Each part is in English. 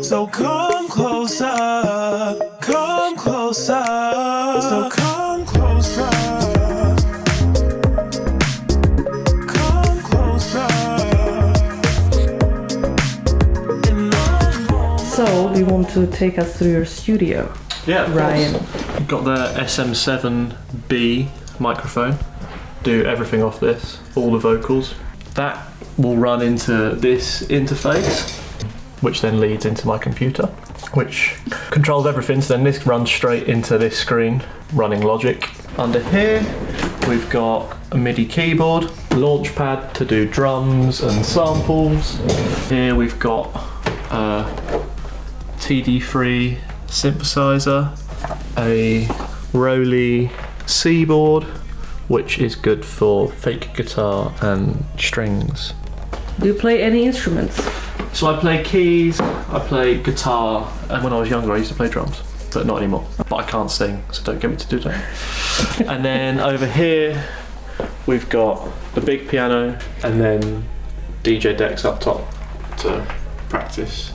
So come closer, come closer. So come closer, come closer. So, do you want to take us to your studio? Yeah, Ryan. You've got the SM7B microphone. Do everything off this, all the vocals. That will run into this interface, which then leads into my computer, which controls everything. So then this runs straight into this screen, running Logic. Under here, we've got a MIDI keyboard, launch pad to do drums and samples. Here we've got a TD3 synthesizer, a Roly C-board, which is good for fake guitar and strings. Do you play any instruments? So I play keys, I play guitar, and when I was younger I used to play drums, but not anymore. But I can't sing, so don't get me to do that. And then over here we've got the big piano and then DJ decks up top to practice.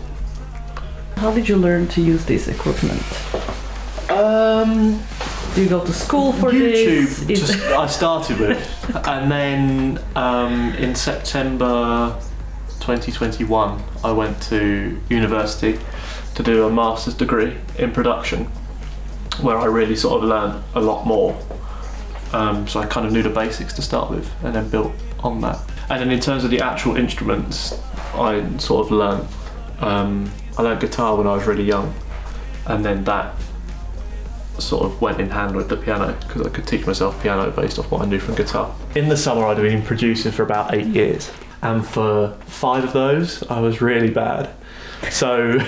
How did you learn to use this equipment? Do you go to school for YouTube, this? I started with, and then in September 2021 I went to university to do a master's degree in production, where I really sort of learned a lot more. So I kind of knew the basics to start with and then built on that. And then in terms of the actual instruments, I sort of learned, I learned guitar when I was really young, and then that sort of went in hand with the piano because I could teach myself piano based off what I knew from guitar. In the summer I'd been producing for about 8 years, and for 5 of those I was really bad. So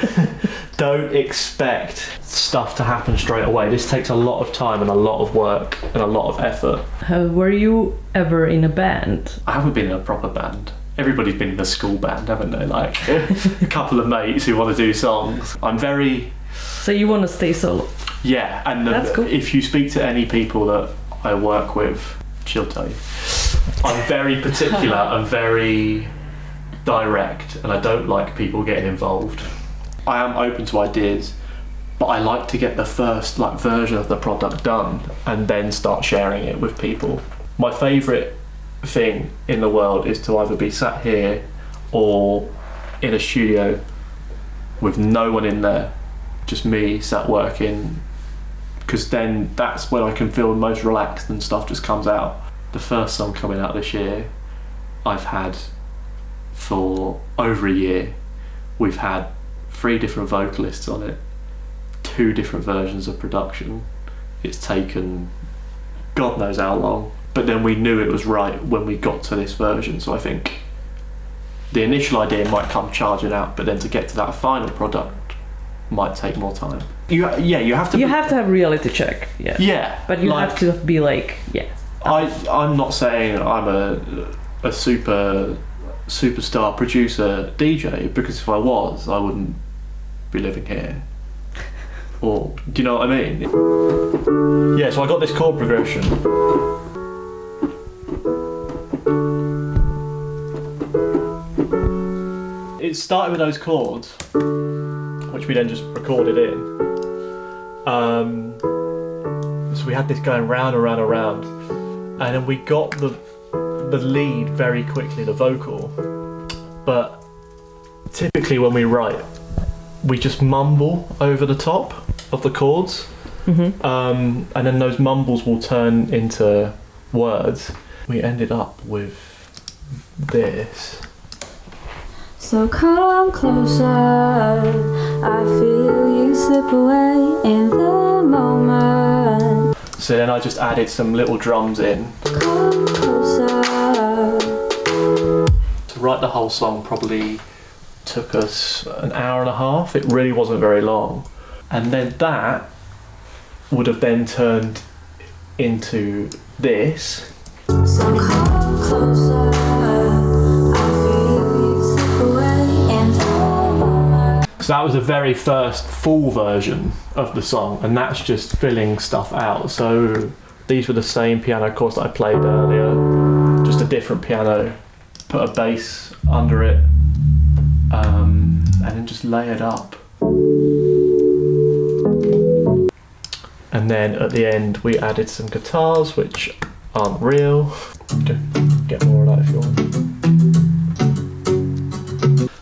don't expect stuff to happen straight away. This takes a lot of time and a lot of work and a lot of effort. Were you ever in a band? I haven't been in a proper band. Everybody's been in a school band, haven't they? Like a couple of mates who want to do songs. I'm very... So you want to stay solo? Yeah, and That's cool. If you speak to any people that I work with, she'll tell you. I'm very particular and very direct, and I don't like people getting involved. I am open to ideas, but I like to get the first version of the product done and then start sharing it with people. My favourite thing in the world is to either be sat here or in a studio with no one in there, just me sat working, because then that's when I can feel most relaxed and stuff just comes out. The first song coming out this year, I've had for over a year. We've had 3 different vocalists on it, 2 different versions of production. It's taken God knows how long, but then we knew it was right when we got to this version. So I think the initial idea might come charging out, but then to get to that final product might take more time. You have to have reality check. Yeah. But you have to be like, yeah. I'm not saying I'm a superstar producer DJ, because if I was, I wouldn't be living here. Or do you know what I mean? Yeah, so I got this chord progression. It started with those chords, which we then just recorded in. So we had this going round and round and round, and then we got the lead very quickly, the vocal. But typically when we write, we just mumble over the top of the chords, and then those mumbles will turn into words. We ended up with this. So come closer, I feel you slip away in the moment. So then I just added some little drums in. Come closer. To write the whole song probably took us an hour and a half. It really wasn't very long. And then that would have then turned into this. So come closer, I feel you slip away in the moment. So that was the very first full version of the song, and that's just filling stuff out. So these were the same piano chords that I played earlier, just a different piano, put a bass under it, and then just layered up And then at the end we added some guitars which aren't real. Get more of that if you want.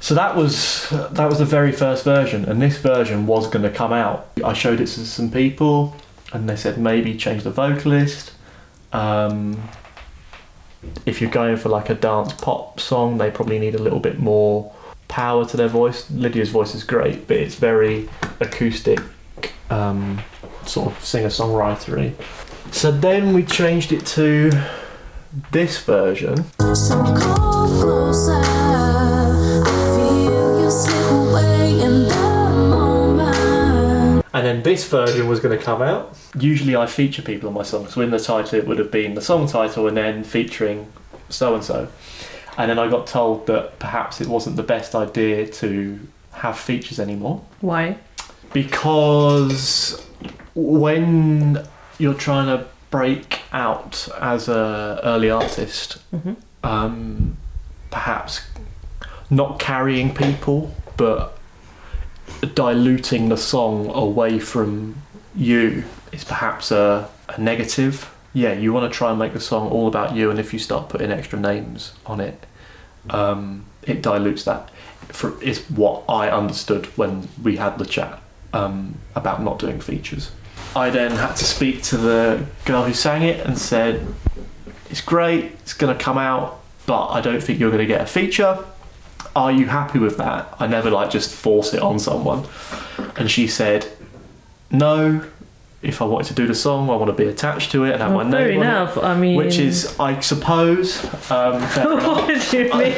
So that was the very first version, and this version was going to come out. I showed it to some people and they said maybe change the vocalist. If you're going for like a dance pop song, they probably need a little bit more power to their voice. Lydia's voice is great, but it's very acoustic, sort of singer-songwritery. So then we changed it to this version. So come closer, I feel you slip away in the moment. And then this version was going to come out. Usually I feature people on my songs, so in the title it would have been the song title and then featuring so-and-so. And then I got told that perhaps it wasn't the best idea to have features anymore. Why? Because when you're trying to break out as a early artist, perhaps not carrying people, but diluting the song away from you is perhaps a negative. Yeah, you want to try and make the song all about you, and if you start putting extra names on it, it dilutes that. Is what I understood when we had the chat about not doing features. I then had to speak to the girl who sang it and said, it's great, it's going to come out, but I don't think you're going to get a feature. Are you happy with that? I never just force it on someone. And she said, no, if I wanted to do the song, I want to be attached to it and have my name fair on enough. it. I mean, which is, I suppose, fair enough. what did you mean?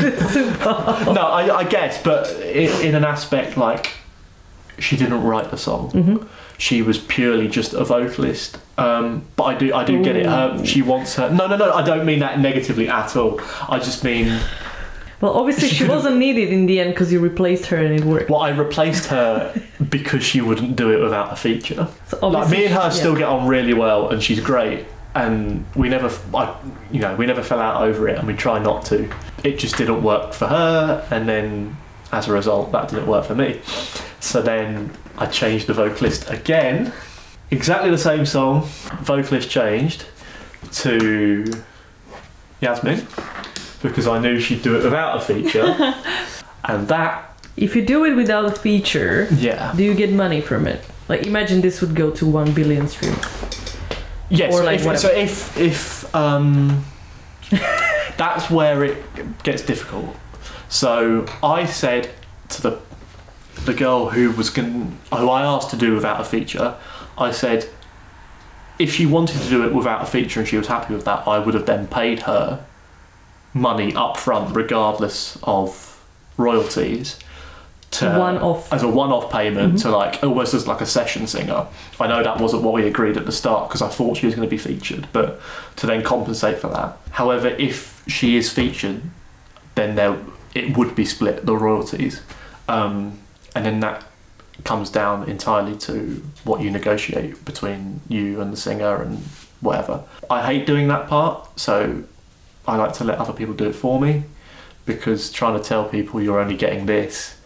No, I guess, but in an aspect she didn't write the song. She was purely just a vocalist. But I do get it. She wants her. No, I don't mean that negatively at all. I just mean. Well, obviously she wasn't needed in the end because you replaced her and it worked. Well, I replaced her because she wouldn't do it without a feature. So me and her still get on really well, and she's great. And we never fell out over it, and we try not to. It just didn't work for her, and then as a result, that didn't work for me. So then I changed the vocalist again. Exactly the same song, vocalist changed to Yasmin, because I knew she'd do it without a feature. And that... If you do it without a feature, yeah. Do you get money from it? Like, imagine this would go to 1 billion streams. Yes, or like if that's where it gets difficult. So I said to the girl who I asked to do without a feature, I said if she wanted to do it without a feature and she was happy with that, I would have then paid her money up front regardless of royalties as a one-off payment to almost as a session singer. I know that wasn't what we agreed at the start because I thought she was going to be featured, but to then compensate for that. However, if she is featured, then it would be split, the royalties, and then that comes down entirely to what you negotiate between you and the singer and whatever. I hate doing that part, so I like to let other people do it for me, because trying to tell people you're only getting this,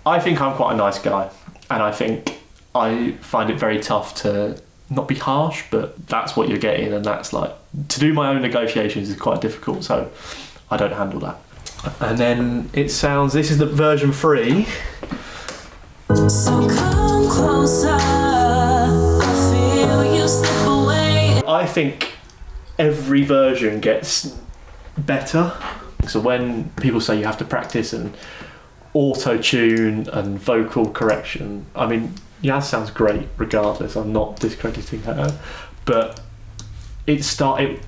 I think I'm quite a nice guy, and I think I find it very tough to not be harsh, but that's what you're getting, and that's to do my own negotiations is quite difficult, so I don't handle that. And then this is the version 3. So come closer, I feel you slip away. I think every version gets better. So when people say you have to practice and auto-tune and vocal correction, I mean, Yaz sounds great regardless, I'm not discrediting her, but it started...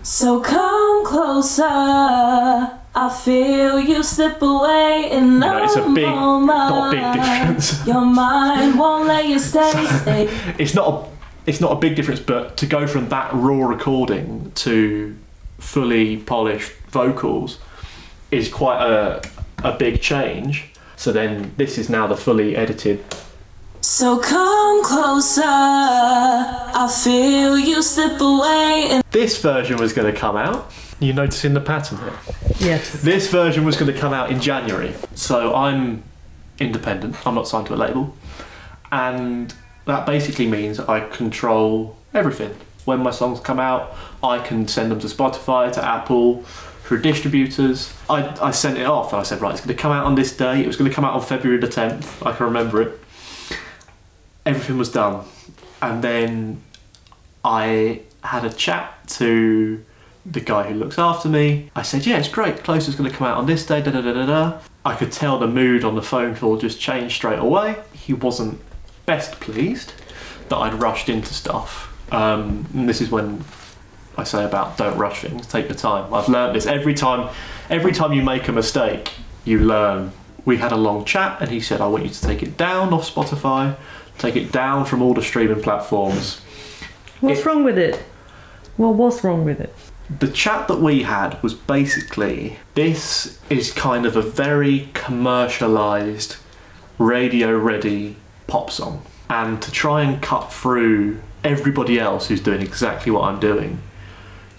So come closer, I feel you slip away in the it's not a big difference. Your mind won't let you stay. It's not a big difference, but to go from that raw recording to fully polished vocals is quite a big change. So then this is now the fully edited. So come closer, I feel you slip away. This version was going to come out. You noticing the pattern here? Yes. This version was going to come out in January. So I'm independent. I'm not signed to a label. And that basically means I control everything. When my songs come out, I can send them to Spotify, to Apple, through distributors. I sent it off and I said, right, it's going to come out on this day. It was going to come out on February the 10th. I can remember it. Everything was done. And then I had a chat to the guy who looks after me. I said, yeah, it's great. Closer's going to come out on this day, da da da da da. I could tell the mood on the phone call just changed straight away. He wasn't best pleased that I'd rushed into stuff. And this is when I say about don't rush things, take your time. I've learned this. Every time you make a mistake, you learn. We had a long chat and he said, I want you to take it down off Spotify, take it down from all the streaming platforms. What's wrong with it? What was wrong with it? The chat that we had was basically, this is kind of a very commercialised, radio-ready pop song. And to try and cut through everybody else who's doing exactly what I'm doing,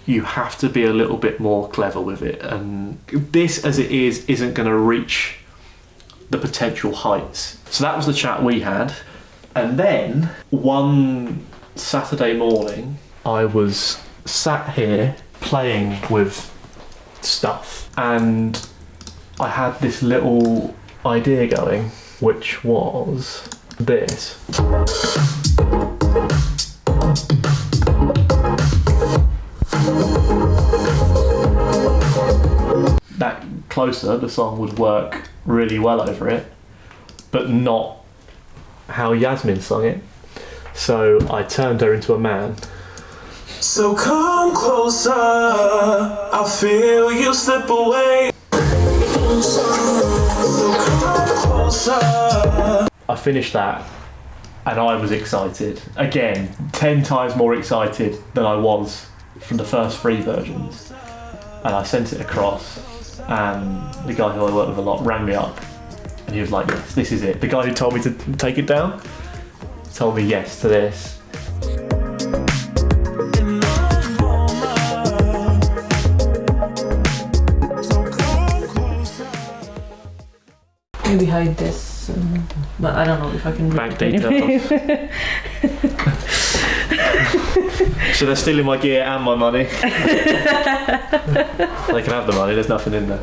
you have to be a little bit more clever with it. And this, as it is, isn't going to reach the potential heights. So that was the chat we had. And then, one Saturday morning, I was sat here playing with stuff and I had this little idea going, which was this. That Closer, the song, would work really well over it, but not how Yasmin sung it. So I turned her into a man. So come closer, I feel you slip away. So come closer. I finished that and I was excited. Again, 10 times more excited than I was from the first 3 versions. And I sent it across and the guy who I work with a lot rang me up and he was like, yes, this is it. The guy who told me to take it down told me yes to this. Maybe hide this, but I don't know if I can. Bank details. So they're stealing my gear and my money. They can have the money, there's nothing in there.